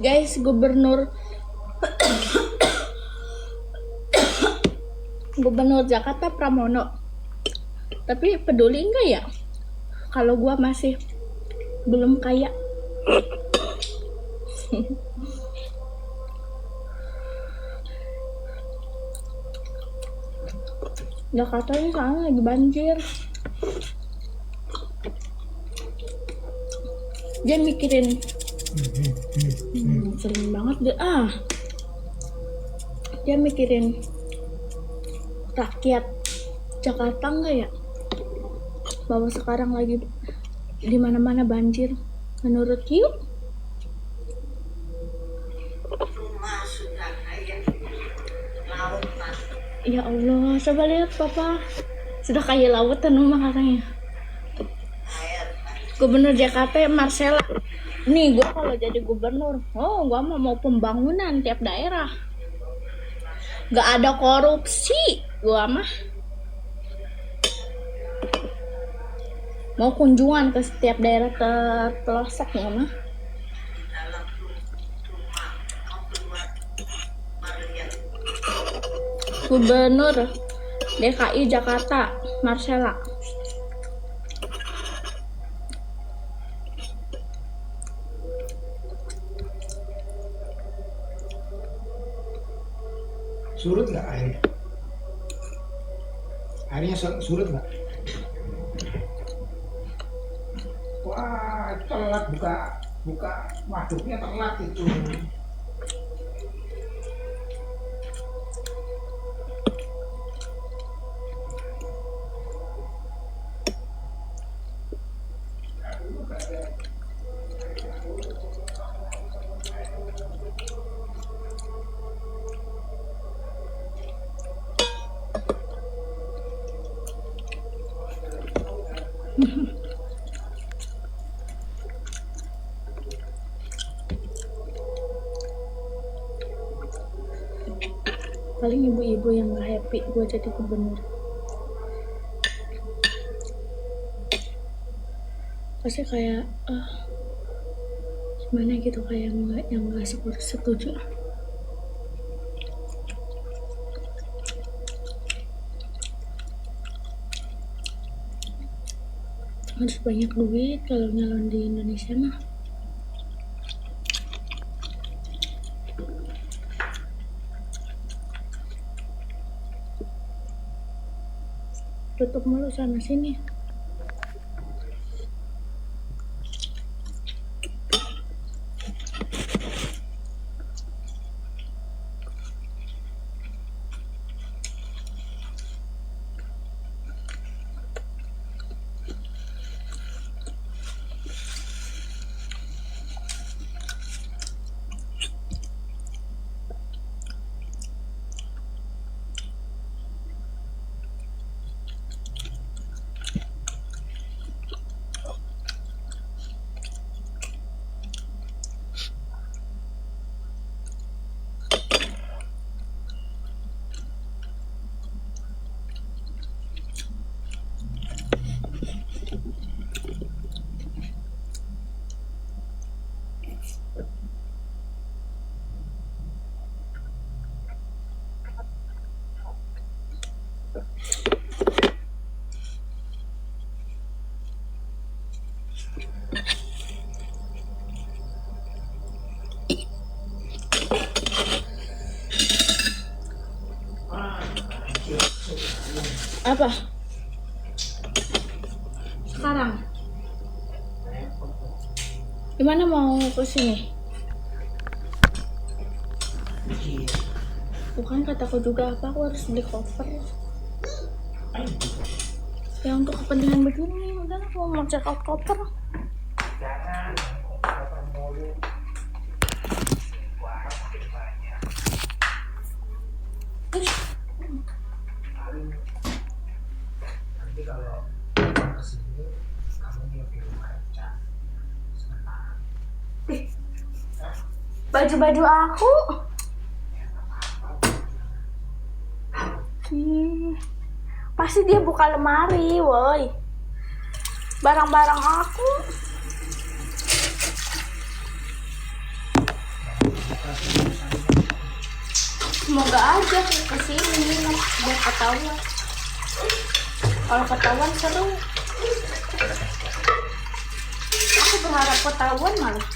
Guys, Gubernur Jakarta Pramono. Tapi peduli enggak ya kalau gua masih belum kaya? Jakarta ini sekarang lagi banjir. Dia mikirin sering banget dia mikirin rakyat Jakarta enggak ya, bahwa sekarang lagi di mana-mana banjir. Menurut you? Rumah sudah kayak lautan. Ya Allah, coba lihat papa, sudah kayak lautan rumah katanya. Gubernur Jakarta Marcella. Nih gua kalau jadi gubernur, gua mau pembangunan tiap daerah. Gak ada korupsi, gua mah. Mau kunjungan ke setiap daerah terpelosok ya mah. Dalam rumah mau keluar Maria. Gubernur DKI Jakarta Marcella. Surut nggak airnya? Airnya surut nggak? Wah, telat buka waduknya telat itu. Paling ibu-ibu yang gak happy gue jadi gubernur. Pasti kayak gimana gitu, kayak yang gak setuju. Harus banyak duit kalau nyalon di Indonesia mah. Tutup mulu sana sini. Apa? Sekarang? Gimana mau ke sini? Bukan kataku juga aku harus beli koper. Ya untuk kepentingan begini, udah aku mau check out koper. Jangan koper mulu. Wah, makin banyak. Nanti kalau kesini kamu lebih lancar. Sebentar. Baju-baju aku. Pasti dia buka lemari, woi. Barang-barang aku. Semoga aja kesini biar ketahuan. Kalau ketahuan seru. Aku berharap ketahuan malah.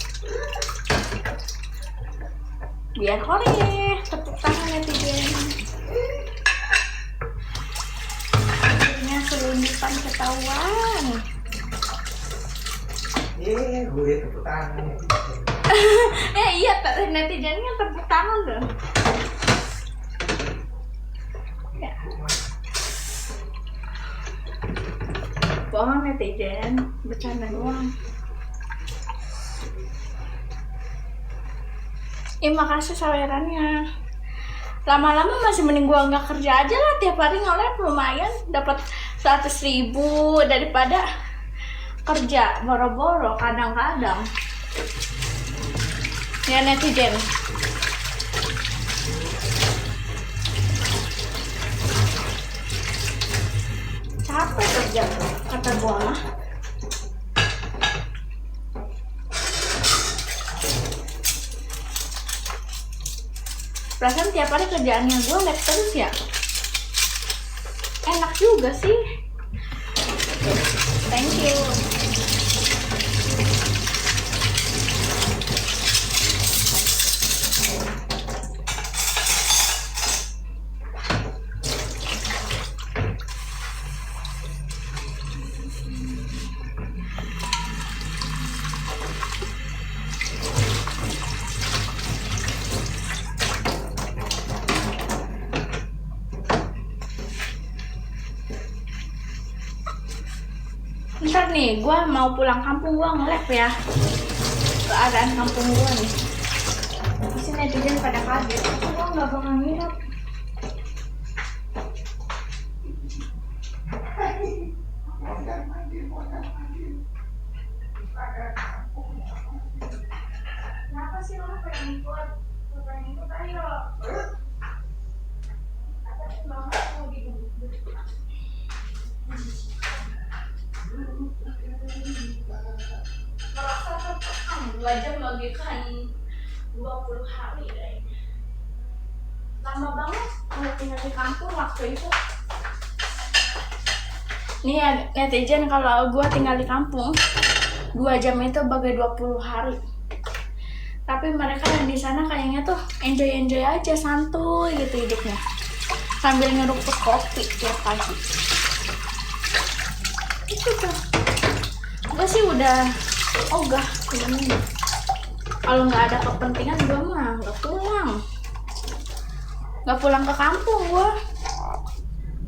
Biar hore, tepuk tangan netizen. Akhirnya selundupan ketahuan. Gue tepuk tangan. Iya, netizennya tepuk tangan loh. Ya. Bohong netizen, bercanda doang. Makasih sawerannya. Lama-lama masih mending gua nggak kerja aja lah, tiap hari nge-live lumayan dapat 100.000 daripada kerja boro-boro kadang-kadang. Ya netizen. Capek kerja kata gua mah. Perasaan tiap hari kerjaannya gue live terus ya. Enak juga sih. Thank you. Ntar nih, gue mau pulang kampung, gue nge-live ya keadaan kampung gue nih. Pasti netizen pada kaget, gue gak bakal ngira. Kenapa sih lo pengen ikut? Lo pengen ikut, ayo. Apa sih mama mau digebuk-gebuk? Merasa tertekan 2 jam bagikan 20 hari kayaknya. Lama banget kalau tinggal di kampung waktu itu. Nih ya netizen, kalau gue tinggal di kampung 2 jam itu bagai 20 hari. Tapi mereka yang di sana kayaknya tuh enjoy aja, santuy gitu hidupnya, sambil ngeruput kopi tiap pagi. Itu tuh gue sih udah ogah sebenarnya. Kalau nggak ada kepentingan gue mah nggak pulang ke kampung gue.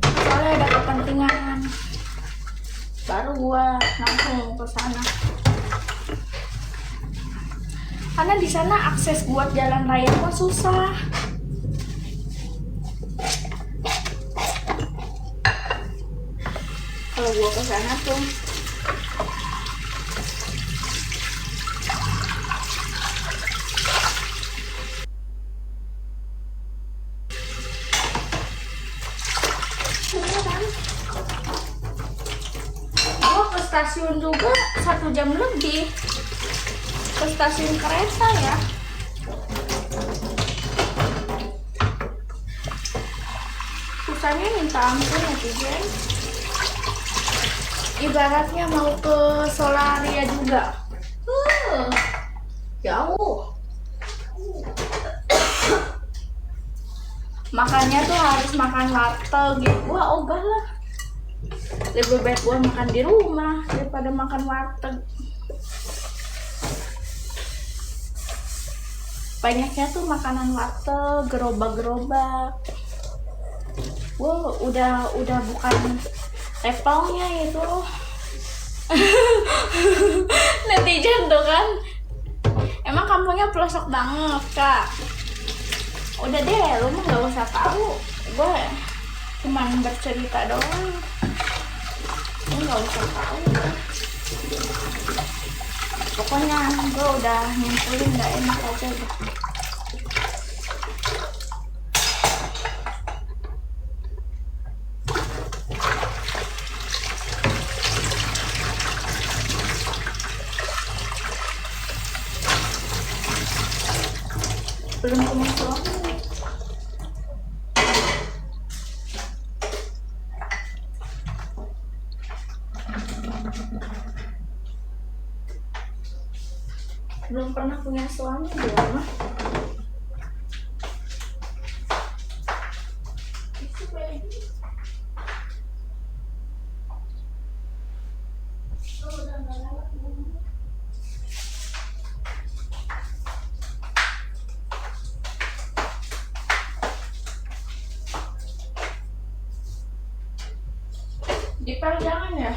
Soalnya ada kepentingan baru gue langsung ke sana. Karena di sana akses buat jalan raya pun susah. Kalau gue ke sana tuh gue ke stasiun juga 1 jam lebih, ke stasiun kereta ya. Susahnya minta ampun netizen. Ibaratnya mau ke Solaria juga jauh. Makannya tuh harus makan warteg gitu. Gua ogah lah, lebih baik gua makan di rumah daripada makan warteg. Banyaknya tuh makanan warteg, gerobak-gerobak. Gua udah bukan levelnya itu. Netizen tuh kan, emang kampungnya pelosok banget kak. Udah deh, lu mah gak usah tahu, gue cuman bercerita doang, lu gak usah tahu. Pokoknya gue udah nyimpulin gak enak aja deh. Belum punya suami. Belum pernah punya suami dia mah. Dipel jangan ya.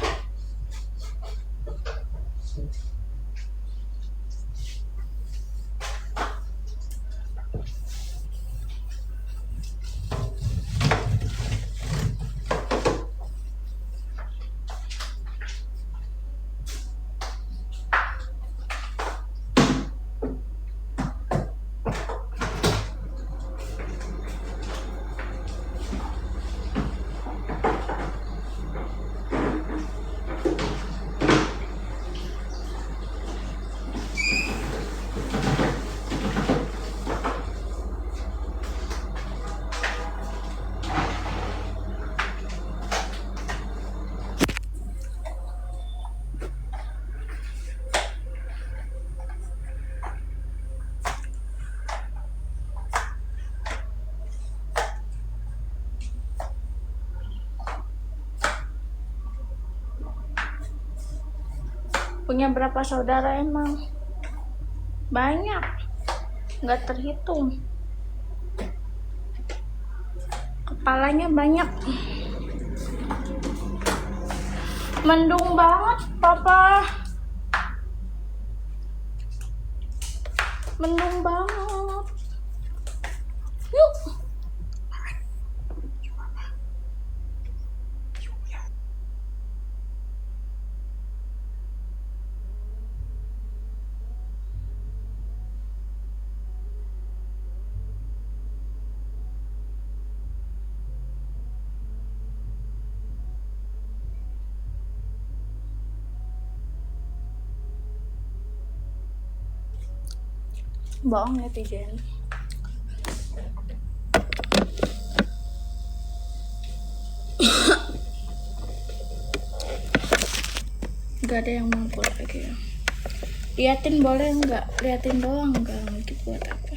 Punya berapa saudara emang? Banyak, nggak terhitung. Kepalanya banyak. Mendung banget, Papa. Mendung banget. Yuk. Bohong netizen. Gak ada yang mampu lagi ya. Liatin boleh nggak? Liatin doang nggak? Gitu buat apa?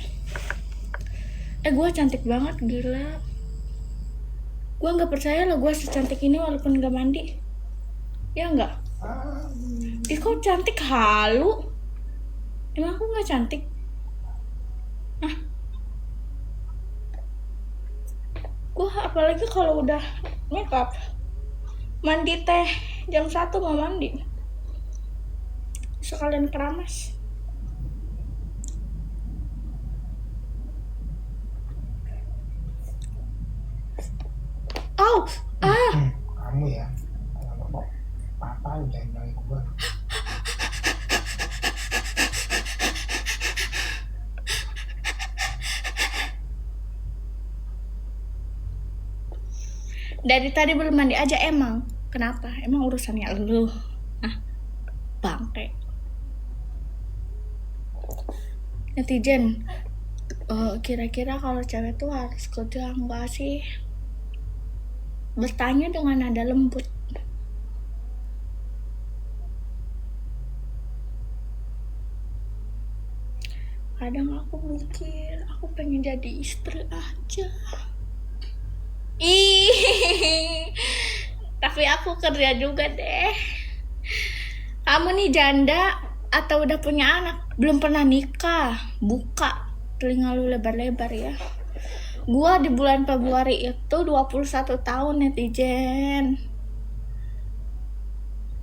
Gue cantik banget, gila. Gue nggak percaya loh gue secantik ini walaupun nggak mandi. Ya nggak? Kok cantik halu? Emang aku nggak cantik? Gue apalagi kalau udah makeup, mandi teh jam 1 mau mandi, sekalian keramas. Kamu ya, papa udah nyari gua. Dari tadi belum mandi aja emang. Kenapa? Emang urusannya lu? Bangke. Netizen, kira-kira kalau cewek tuh harus kerja enggak sih? Bertanya dengan nada lembut. Kadang aku mikir, aku pengen jadi istri aja. Tapi aku kerja juga deh. Kamu nih janda atau udah punya anak, belum pernah nikah, buka telinga lu lebar-lebar ya. Gua di bulan Februari itu 21 tahun netizen.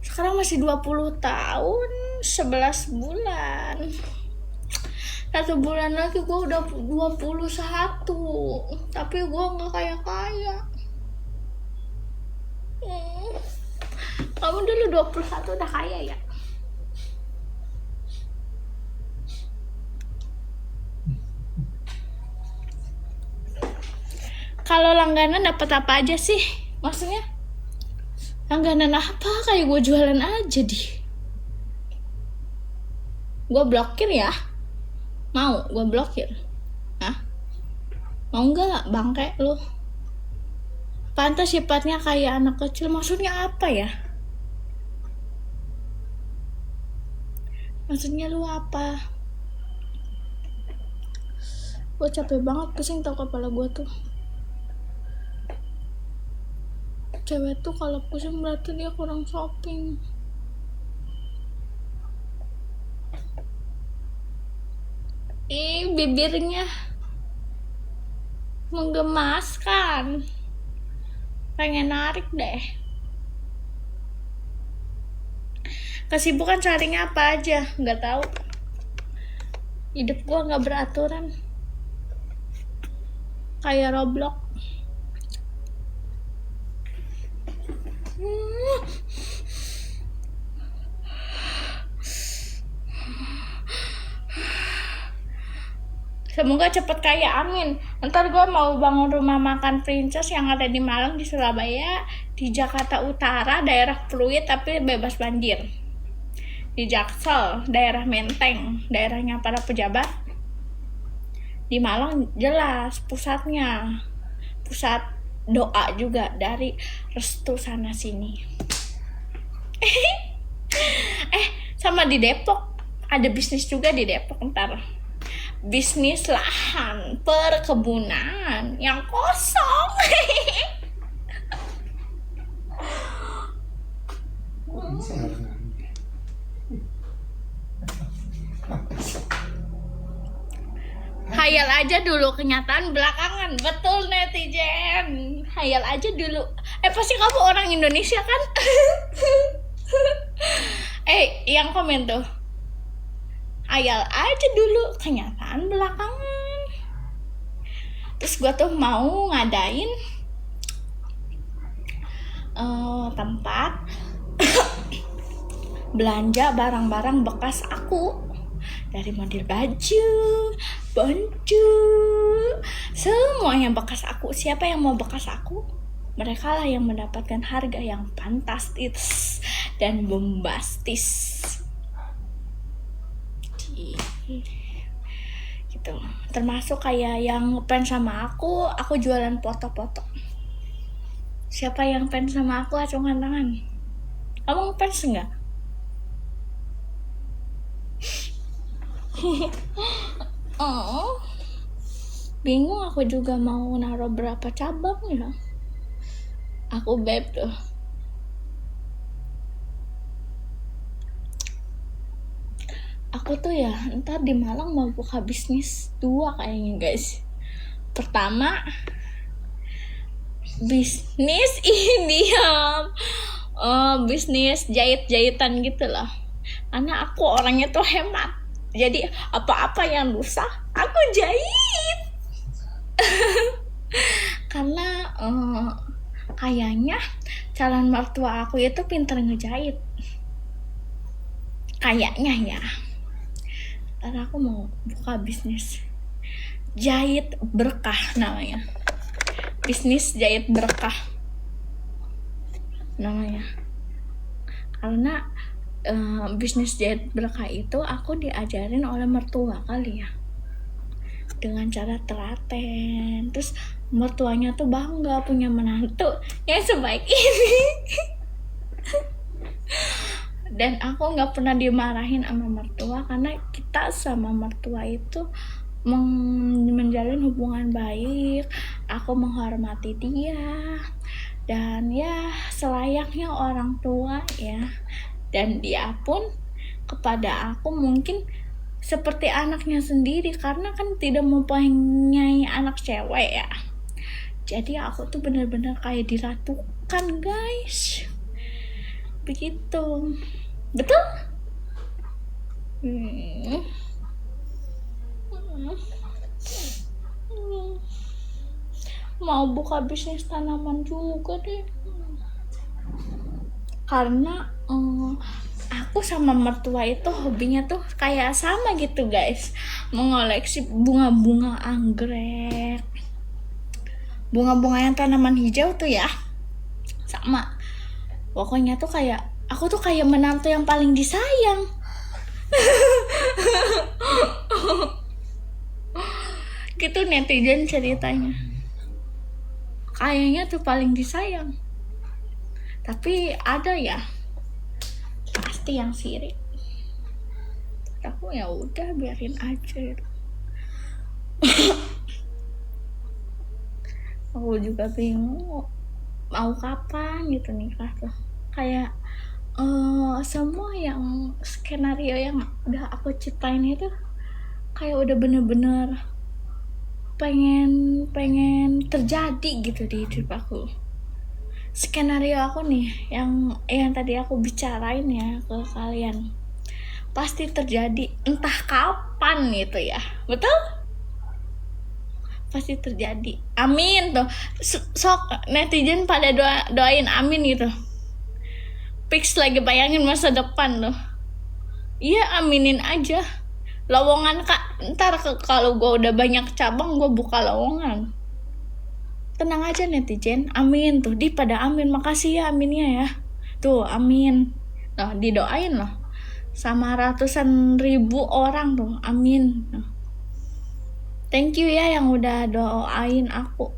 Sekarang masih 20 tahun 11 bulan. 1 bulan lagi gue udah 21. Tapi gue gak kaya-kaya. Kamu dulu 21 udah kaya ya? Kalau langganan dapat apa aja sih? Maksudnya langganan apa? Kayak gue jualan aja di. Gue blokir ya? Mau gue blokir? Mau nggak bangke lu? Pantas sifatnya kayak anak kecil, maksudnya apa ya? Maksudnya lu apa? Gue capek banget, pusing tau kepala gue tuh. Cewek tuh kalau pusing berarti dia kurang shopping. Bibirnya menggemaskan, pengen narik deh. Kesibukan seharinya apa aja? Nggak tahu. Hidup gua nggak beraturan, kayak Roblox. Semoga cepet kaya, amin. Ntar gue mau bangun rumah makan Princess yang ada di Malang, di Surabaya, di Jakarta Utara, daerah Pluit tapi bebas banjir. Di Jaksel, daerah Menteng, daerahnya para pejabat. Di Malang jelas pusatnya, pusat doa juga dari restu sana sini. Sama di Depok, ada bisnis juga di Depok ntar. Bisnis lahan perkebunan yang kosong. Kok bisa ya? Hayal aja dulu, kenyataan belakangan. Betul netizen, hayal aja dulu. Pasti kamu orang Indonesia kan? Yang komen tuh, hayal aja dulu, kenyataan belakangan. Terus gue tuh mau ngadain tempat belanja barang-barang bekas aku, dari model baju, semuanya bekas aku. Siapa yang mau bekas aku? Mereka lah yang mendapatkan harga yang fantastis dan bombastis. Gitu. Termasuk kayak yang ngefans sama aku jualan foto-foto. Siapa yang fans sama aku, acungkan tangan. Kamu ngefans enggak? Bingung aku juga mau naruh berapa cabang ya. Aku beb tuh. Aku tuh ya ntar di Malang mau buka bisnis 2 kayaknya guys. Pertama, bisnis ini ya, bisnis jahit-jahitan gitu loh. Karena aku orangnya tuh hemat, jadi apa-apa yang rusak aku jahit. Karena kayaknya calon mertua aku itu pinter ngejahit, kayaknya ya. Karena aku mau buka bisnis jahit berkah namanya, bisnis jahit berkah namanya. Karena bisnis jahit berkah itu aku diajarin oleh mertua kali ya, dengan cara telaten. Terus mertuanya tuh bangga punya menantu yang sebaik ini. Dan aku nggak pernah dimarahin sama mertua, karena kita sama mertua itu menjalin hubungan baik. Aku menghormati dia, dan ya selayaknya orang tua ya. Dan dia pun kepada aku mungkin seperti anaknya sendiri, karena kan tidak mempunyai anak cewek ya. Jadi aku tuh benar-benar kayak diratukan guys, begitu. Betul? Mau buka bisnis tanaman juga deh, karena aku sama mertua itu hobinya tuh kayak sama gitu guys, mengoleksi bunga-bunga anggrek, bunga-bunga yang tanaman hijau tuh ya, sama. Pokoknya tuh kayak aku tuh kayak menantu yang paling disayang. Gitu netizen ceritanya. Kayaknya tuh paling disayang. Tapi ada ya, pasti yang sirik. Aku ya udah biarin aja gitu. Aku juga bingung mau kapan gitu nikah tuh. Kayak semua yang skenario yang udah aku ciptain itu kayak udah bener-bener pengen terjadi gitu di hidup aku. Skenario aku nih yang tadi aku bicarain ya ke kalian pasti terjadi entah kapan gitu ya, betul? Pasti terjadi, amin tuh. Sok netizen pada doain amin gitu. Fix lagi bayangin masa depan tuh. Iya, aminin aja. Lowongan kak, ntar kalau gue udah banyak cabang gue buka lowongan. Tenang aja netizen, amin tuh. Di pada amin, makasih ya aminnya ya. Tuh amin. Nah didoain loh sama ratusan ribu orang tuh, amin. Nah, thank you ya yang udah doain aku.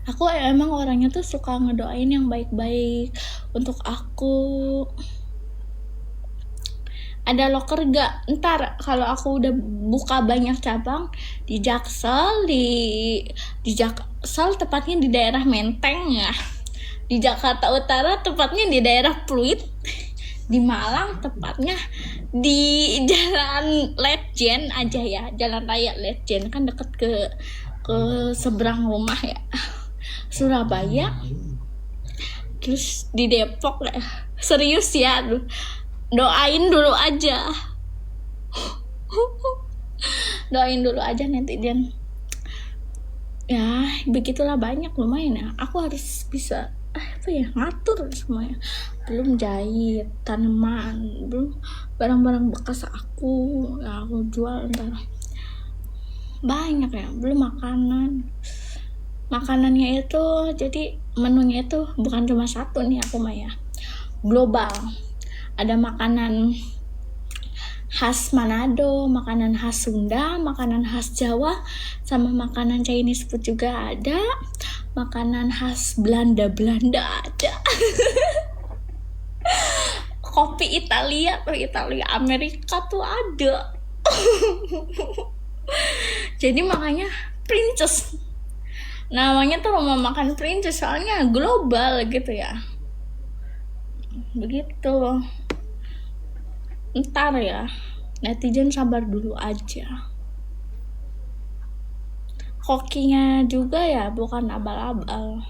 Aku emang orangnya tuh suka ngedoain yang baik-baik untuk aku. Ada loker gak? Ntar kalau aku udah buka banyak cabang di Jaksel, di Jaksel tepatnya di daerah Menteng ya. Di Jakarta Utara tepatnya di daerah Pluit. Di Malang tepatnya di Jalan Letjen aja ya, Jalan Raya Letjen, kan deket ke seberang rumah ya. Surabaya. Terus di Depok ya. Serius ya, aduh. Doain dulu aja. Doain dulu aja netizen. Ya, begitulah, banyak lumayan ya. Aku harus bisa ngatur semuanya. Belum jahit, tanaman, belum barang-barang bekas aku ya aku jual ntar. Banyak ya, belum makanannya itu. Jadi menunya itu bukan cuma satu nih aku mah ya, global. Ada makanan khas Manado, makanan khas Sunda, makanan khas Jawa, sama makanan Chinese food juga ada, makanan khas Belanda ada. Kopi Italia Amerika tuh ada. Jadi makanya Princess, namanya tuh rumah makan Princess, soalnya global gitu ya. Begitu. Ntar ya, netizen sabar dulu aja. Kokinya juga ya bukan abal-abal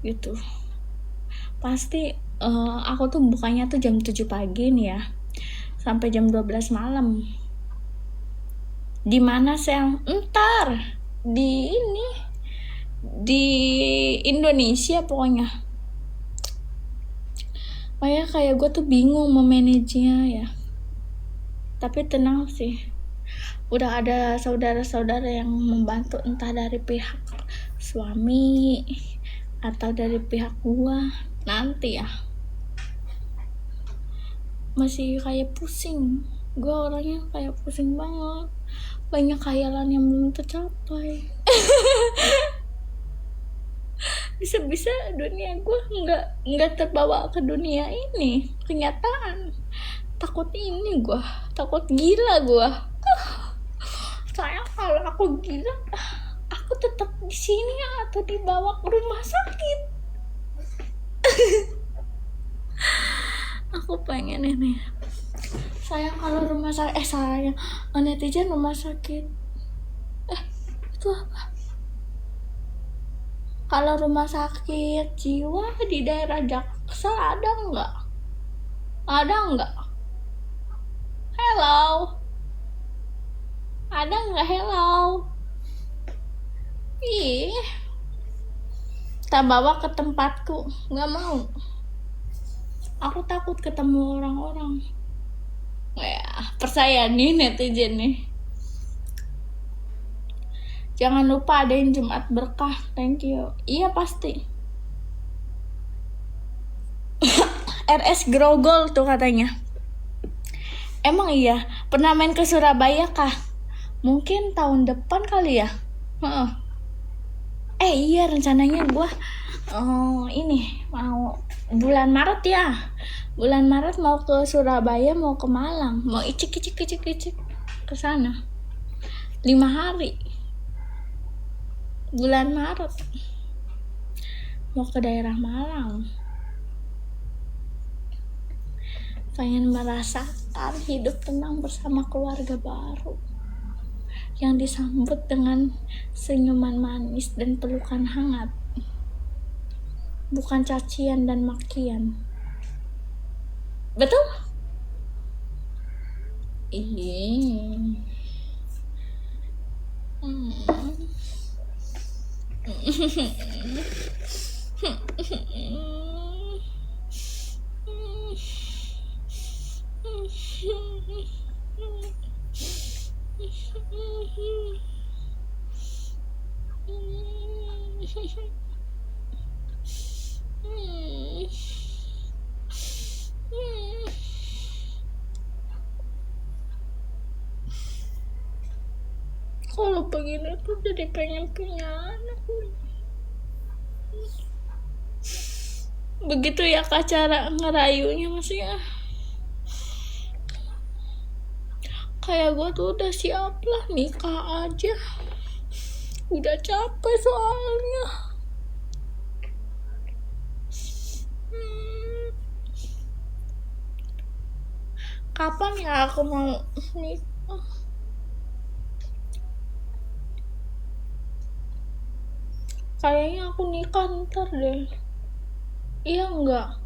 gitu. Pasti aku tuh bukanya tuh jam 7 pagi nih ya, sampai jam 12 malam. Di mana sel? Ntar di Indonesia pokoknya. Kayak gue tuh bingung memanagenya ya. Tapi tenang sih, udah ada saudara-saudara yang membantu, entah dari pihak suami atau dari pihak gua. Nanti ya, masih kayak pusing. Gua orangnya kayak pusing banget, banyak khayalan yang belum tercapai. Bisa-bisa dunia gue nggak terbawa ke dunia ini, kenyataan. Takut gila gue. Sayang kalau aku gila, aku tetap di sini atau dibawa ke rumah sakit. Aku pengen ini. Sayang kalau netizen rumah sakit. Itu apa? Kalau rumah sakit jiwa di daerah Jaksel ada nggak? Hello? Ada nggak? Hello? Ih, tak bawa ke tempatku, nggak mau. Aku takut ketemu orang-orang. Ya, percaya nih netizen nih. Jangan lupa adain Jumat berkah. Thank you. Iya pasti. RS Grogol tuh katanya. Emang iya, pernah main ke Surabaya kah? Mungkin tahun depan kali ya. Heeh. Iya, rencananya gue ini mau bulan Maret ya. Bulan Maret mau ke Surabaya, mau ke Malang, mau icik ke sana. 5 hari. Bulan Maret. Mau ke daerah Malang. Pengen merasakan hidup tenang bersama keluarga baru yang disambut dengan senyuman manis dan pelukan hangat, bukan cacian dan makian. Betul? Iya. Kalau begini tuh jadi pengen punya anak. Begitu ya Kak cara ngerayunya, maksudnya kayak gue tuh udah siap lah nikah aja, udah capek soalnya. Kapan ya aku mau nikah? Kayaknya aku nikah ntar deh. Iya enggak?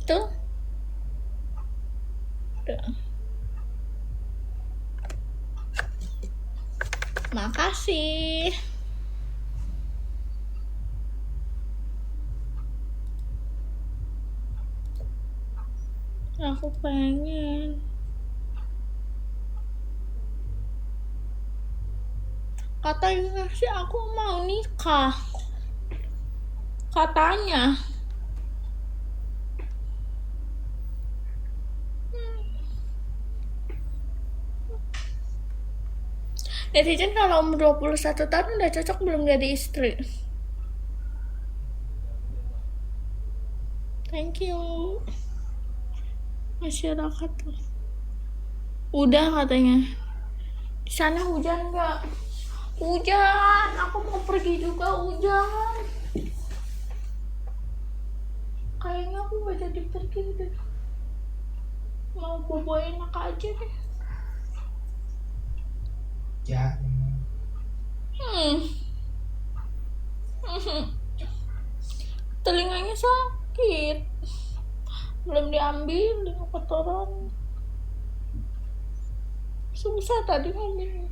Tuh. Makasih. Aku pengen. Katanya sih aku mau nikah. Katanya. Netizen kalau umur 21 tahun udah cocok belum jadi istri? Thank you. Masyarakat tuh. Udah katanya. Di sana hujan nggak? Hujan. Aku mau pergi juga hujan. Kayaknya aku gak jadi pergi deh. Mau bobo enak aja deh. Ya. Telinganya sakit. Belum diambil dengan kotoran. Susah tadi ngambil.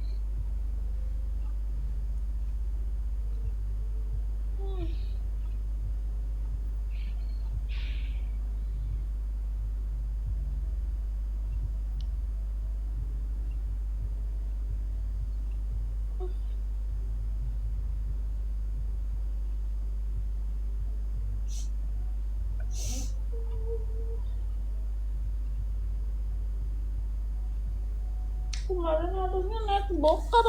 Kemarin harusnya naik bokar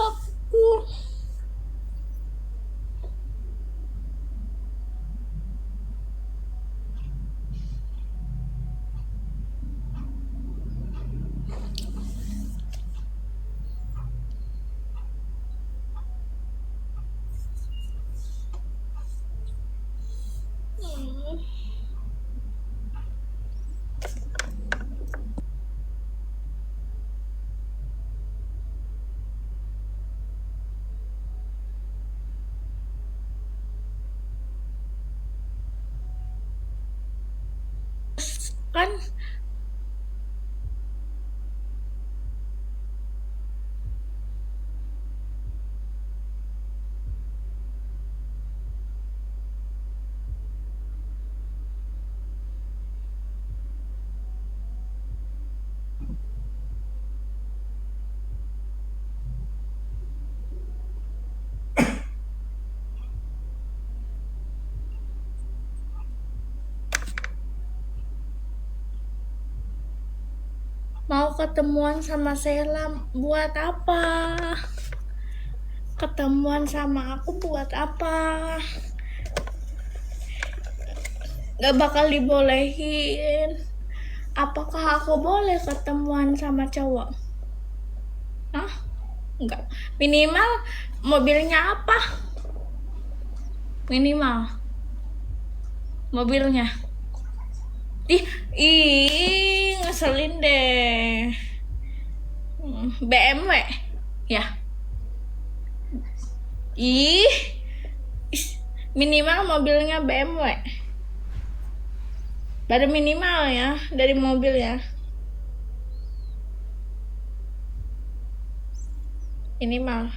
Kan mau ketemuan sama Sheila buat apa? Ketemuan sama aku buat apa? Gak bakal dibolehin. Apakah aku boleh ketemuan sama cowok? Hah? Enggak. Minimal mobilnya apa? Minimal mobilnya. Ih, ngeselin deh. BMW ya. Ih, minimal mobilnya BMW. Baru minimal ya dari mobil ya. Minimal.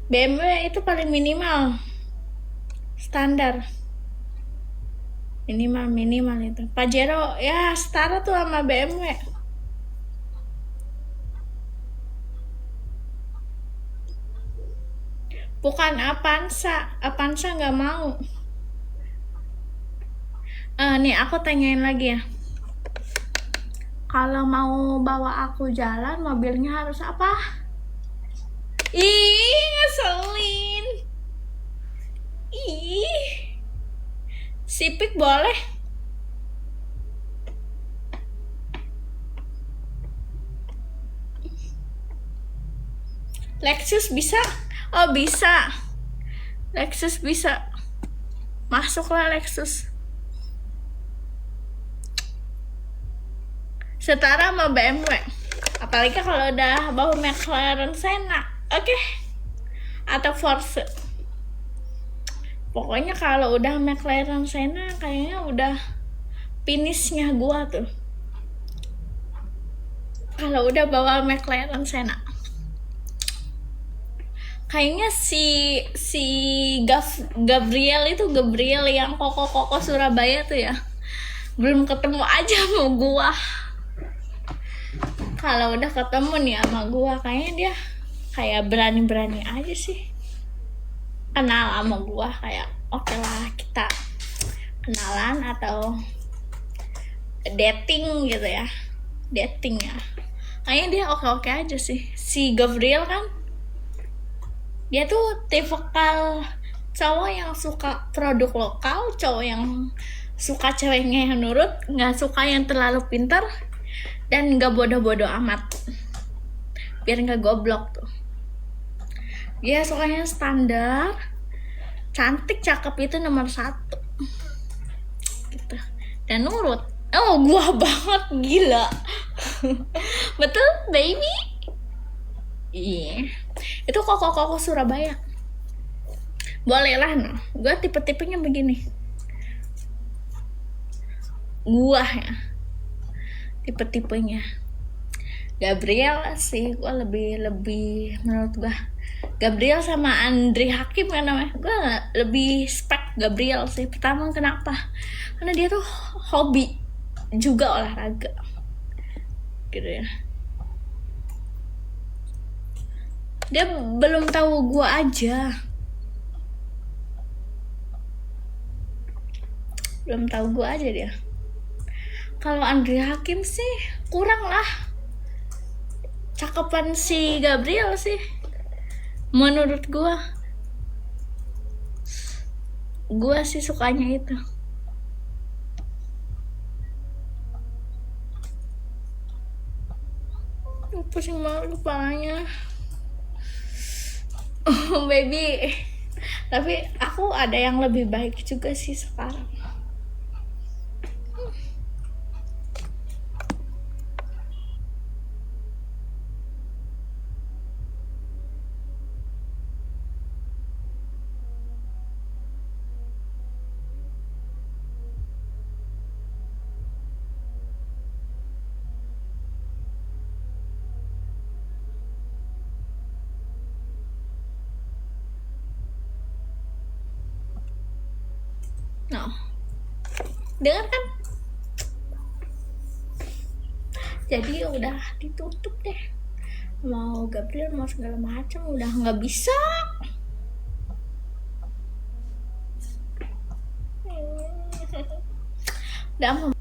BMW itu paling minimal. Standar. Minimal itu. Pajero ya setara tuh sama BMW. Bukan Avanza nggak mau. Nih aku tanyain lagi ya. Kalau mau bawa aku jalan, mobilnya harus apa? Ih, ngeselin. Ih, Civic boleh? Lexus bisa? Oh bisa. Lexus bisa. Masuklah Lexus. Setara sama BMW. Apalagi kalau udah bawa McLaren Senna. Oke. Atau Force. Pokoknya kalau udah McLaren Senna kayaknya udah finishnya gua tuh. Kalau udah bawa McLaren Senna. Kayaknya si Gabriel yang koko Surabaya tuh ya. Belum ketemu aja sama gua. Kalau udah ketemu nih sama gua, kayaknya dia kayak berani-berani aja sih. Kenal sama gua kayak oke lah kita kenalan atau dating gitu ya. Dating ya. Kayaknya dia oke-oke aja sih. Si Gabriel kan dia tuh tipikal cowok yang suka produk lokal, cowok yang suka ceweknya yang nurut, nggak suka yang terlalu pintar dan nggak bodoh-bodoh amat, biar nggak goblok tuh. Dia sukanya standar, cantik, cakep itu nomor 1 gitu, dan nurut. Oh, gua banget, gila. Betul baby. Iya, itu koko Surabaya. Boleh lah, no. Gue tipe-tipenya begini. Gua ya, tipe-tipenya. Gabriel sih, gue lebih menurut gue. Gabriel sama Andri Hakim kan namanya. Gue lebih spek Gabriel sih. Pertama kenapa? Karena dia tuh hobi juga olahraga, gitu ya. Dia belum tahu gue aja. Belum tahu gue aja dia. Kalau Andri Hakim sih kurang lah. cakepan si Gabriel sih menurut gua sih sukanya itu. Pusing banget kepalanya. Oh, baby, tapi aku ada yang lebih baik juga sih sekarang. No, dengar kan? Jadi udah ditutup deh. Mau Gabriel mau segala macam udah nggak bisa. Udah